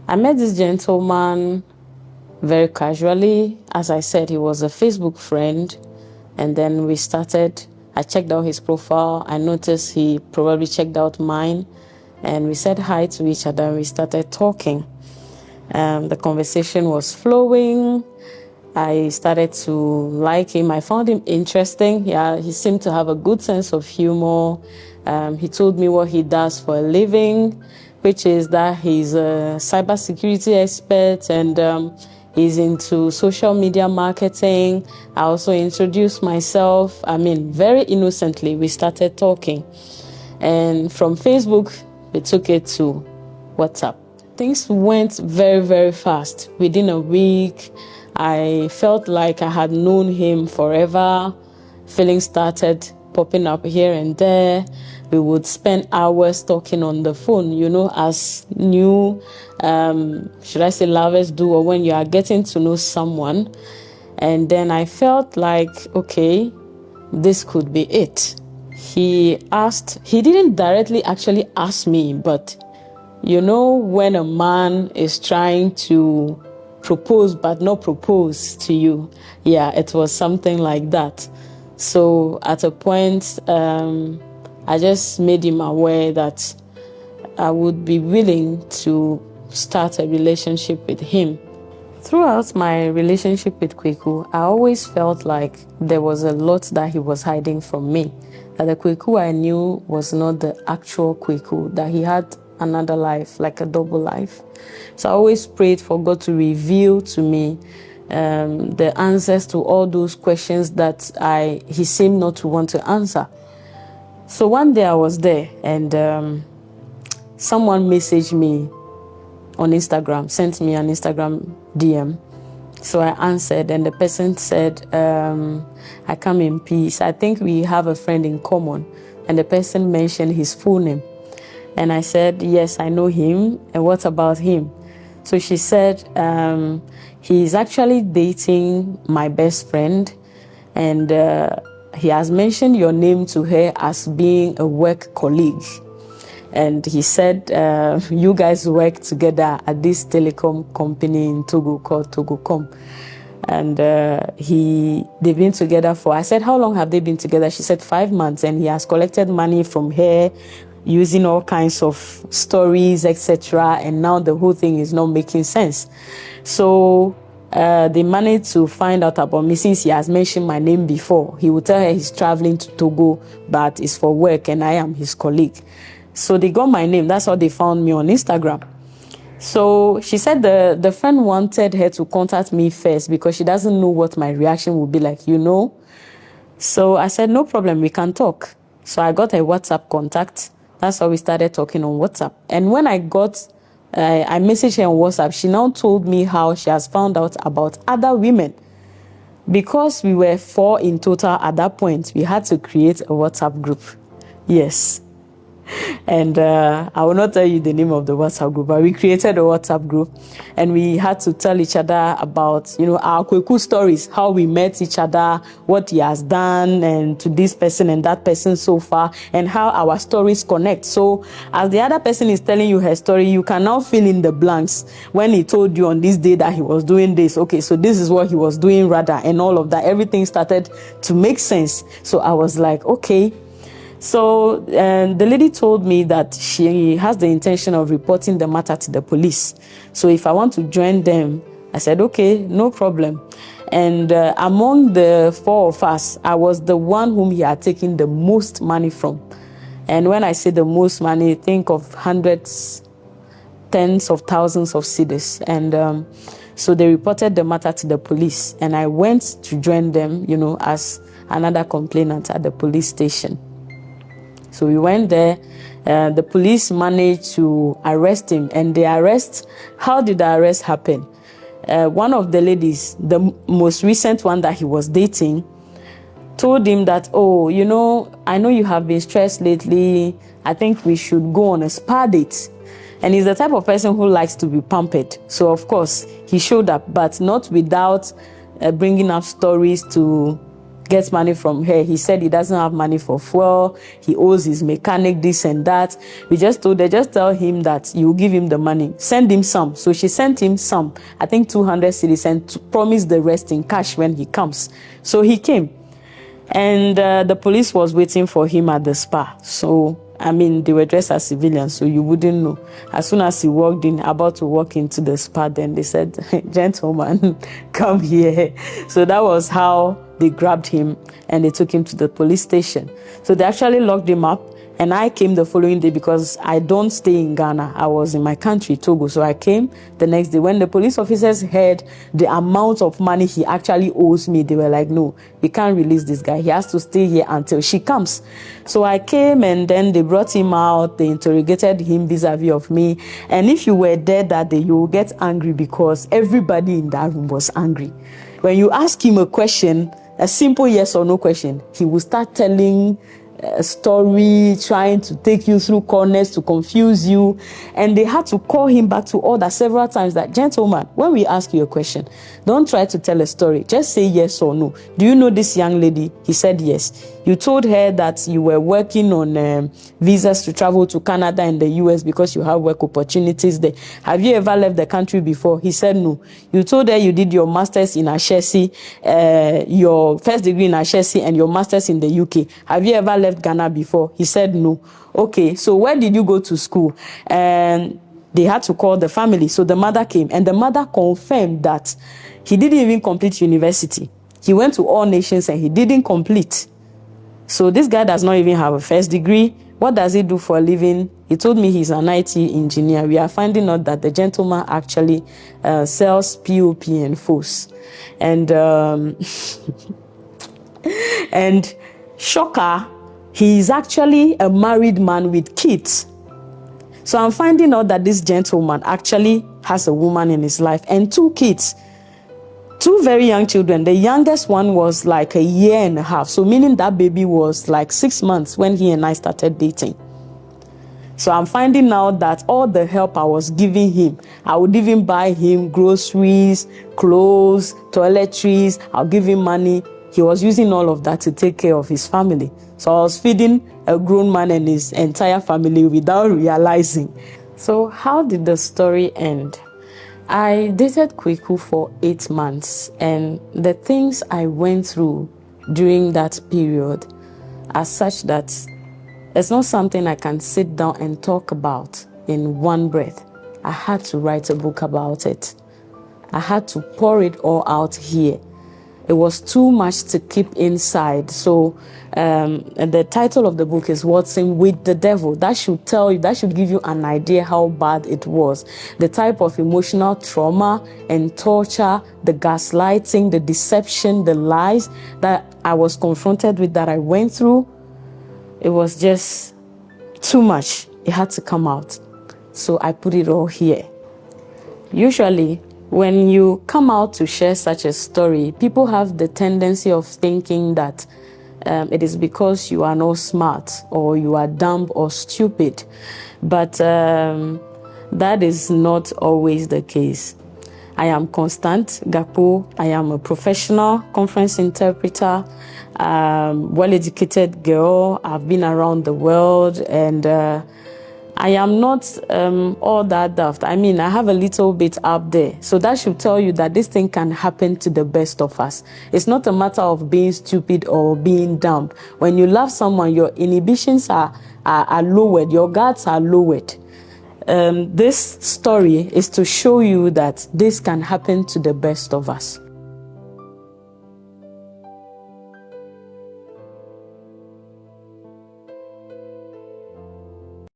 I met this gentleman very casually. As I said, he was a Facebook friend. And then we started, I checked out his profile. I noticed he probably checked out mine. And we said hi to each other and we started talking. The conversation was flowing. I started to like him. I found him interesting. Yeah, he seemed to have a good sense of humor. He told me what he does for a living, which is that he's a cybersecurity expert and he's into social media marketing. I also introduced myself. Very innocently, we started talking. And from Facebook, we took it to WhatsApp. Things went very, very fast. Within a week, I felt like I had known him forever. Feelings started popping up here and there. We would spend hours talking on the phone, as new, lovers do, or when you are getting to know someone. And then I felt like, okay, this could be it. He didn't directly actually ask me, but when a man is trying to propose but not propose to you, yeah, it was something like that. So at a point, I just made him aware that I would be willing to start a relationship with him. Throughout my relationship with Kweku, I always felt like there was a lot that he was hiding from me. That the Kweku I knew was not the actual Kweku, that he had another life, like a double life. So I always prayed for God to reveal to me the answers to all those questions that he seemed not to want to answer. So one day I was there and someone messaged me on Instagram, sent me an Instagram DM. So I answered and the person said, I come in peace. I think we have a friend in common. And the person mentioned his full name. And I said, yes, I know him. And what about him? So she said, he's actually dating my best friend. And he has mentioned your name to her as being a work colleague. And he said, you guys work together at this telecom company in Togo called Togocom. And they've been together I said, how long have they been together? She said 5 months. And he has collected money from her using all kinds of stories, etc. And now the whole thing is not making sense. So they managed to find out about me since he has mentioned my name before. He will tell her he's traveling to Togo, but it's for work and I am his colleague. So they got my name. That's how they found me on Instagram. So she said the friend wanted her to contact me first because she doesn't know what my reaction would be like, So I said, no problem, we can talk. So I got a WhatsApp contact. That's how we started talking on WhatsApp. And when I messaged her on WhatsApp, she now told me how she has found out about other women. Because we were 4 in total at that point, we had to create a WhatsApp group. Yes. And I will not tell you the name of the WhatsApp group, but we created a WhatsApp group and we had to tell each other about, our Kweku stories, how we met each other, what he has done and to this person and that person so far, and how our stories connect. So as the other person is telling you her story, you can now fill in the blanks. When he told you on this day that he was doing this, okay, so this is what he was doing rather, and all of that, everything started to make sense. So I was like, okay. So the lady told me that she has the intention of reporting the matter to the police. So if I want to join them, I said, okay, no problem. And among the 4 of us, I was the one whom he had taken the most money from. And when I say the most money, think of hundreds, tens of thousands of cedis. And so they reported the matter to the police. And I went to join them, as another complainant at the police station. So we went there, the police managed to arrest him, and how did the arrest happen? One of the ladies, the most recent one that he was dating, told him that, I know you have been stressed lately, I think we should go on a spa date. And he's the type of person who likes to be pampered. So of course, he showed up, but not without bringing up stories to gets money from her. He said he doesn't have money for fuel. He owes his mechanic this and that. We just told her, just tell him that you will give him the money. Send him some. So she sent him some, I think 200 cedis, and promised the rest in cash when he comes. So he came. And the police was waiting for him at the spa. So, I mean, they were dressed as civilians, so you wouldn't know. As soon as he walked in, about to walk into the spa, then they said, gentleman, come here. So that was how they grabbed him and they took him to the police station. So they actually locked him up. And I came the following day because I don't stay in Ghana. I was in my country, Togo. So I came the next day. When the police officers heard the amount of money he actually owes me, they were like, no, we can't release this guy. He has to stay here until she comes. So I came and then they brought him out. They interrogated him vis-a-vis of me. And if you were there that day, you will get angry because everybody in that room was angry. When you ask him a question, a simple yes or no question, he will start telling a story, trying to take you through corners to confuse you. And they had to call him back to order several times that, gentleman, when we ask you a question, don't try to tell a story. Just say yes or no. Do you know this young lady? He said yes. You told her that you were working on visas to travel to Canada and the US because you have work opportunities there. Have you ever left the country before? He said no. You told her you did your master's in Ashesi, your first degree in Ashesi and your master's in the UK. Have you ever left Ghana before? He said no. Okay, so where did you go to school? And they had to call the family. So the mother came and the mother confirmed that he didn't even complete university. He went to All Nations and he didn't complete. So this guy does not even have a first degree. What does he do for a living? He told me he's an IT engineer. We are finding out that the gentleman actually sells POP and FOS. And and shocker, he is actually a married man with kids. So I'm finding out that this gentleman actually has a woman in his life and 2 kids. 2 very young children. The youngest one was like a year and a half. So meaning that baby was like 6 months when he and I started dating. So I'm finding out that all the help I was giving him, I would even buy him groceries, clothes, toiletries, I'll give him money. He was using all of that to take care of his family. So I was feeding a grown man and his entire family without realizing. So how did the story end? I dated Kweku for 8 months, and the things I went through during that period are such that it's not something I can sit down and talk about in one breath. I had to write a book about it. I had to pour it all out here. It was too much to keep inside. So the title of the book is What's in with the Devil. That should tell you, that should give you an idea how bad it was. The type of emotional trauma and torture, the gaslighting, the deception, the lies that I was confronted with, that I went through. It was just too much. It had to come out. So I put it all here. Usually, when you come out to share such a story, people have the tendency of thinking that it is because you are not smart or you are dumb or stupid. But that is not always the case. I am Constant Gapo. I am a professional conference interpreter, well-educated girl. I've been around the world, and I am not all that daft. I mean, I have a little bit up there. So that should tell you that this thing can happen to the best of us. It's not a matter of being stupid or being dumb. When you love someone, your inhibitions are lowered, your guards are lowered. This story is to show you that this can happen to the best of us.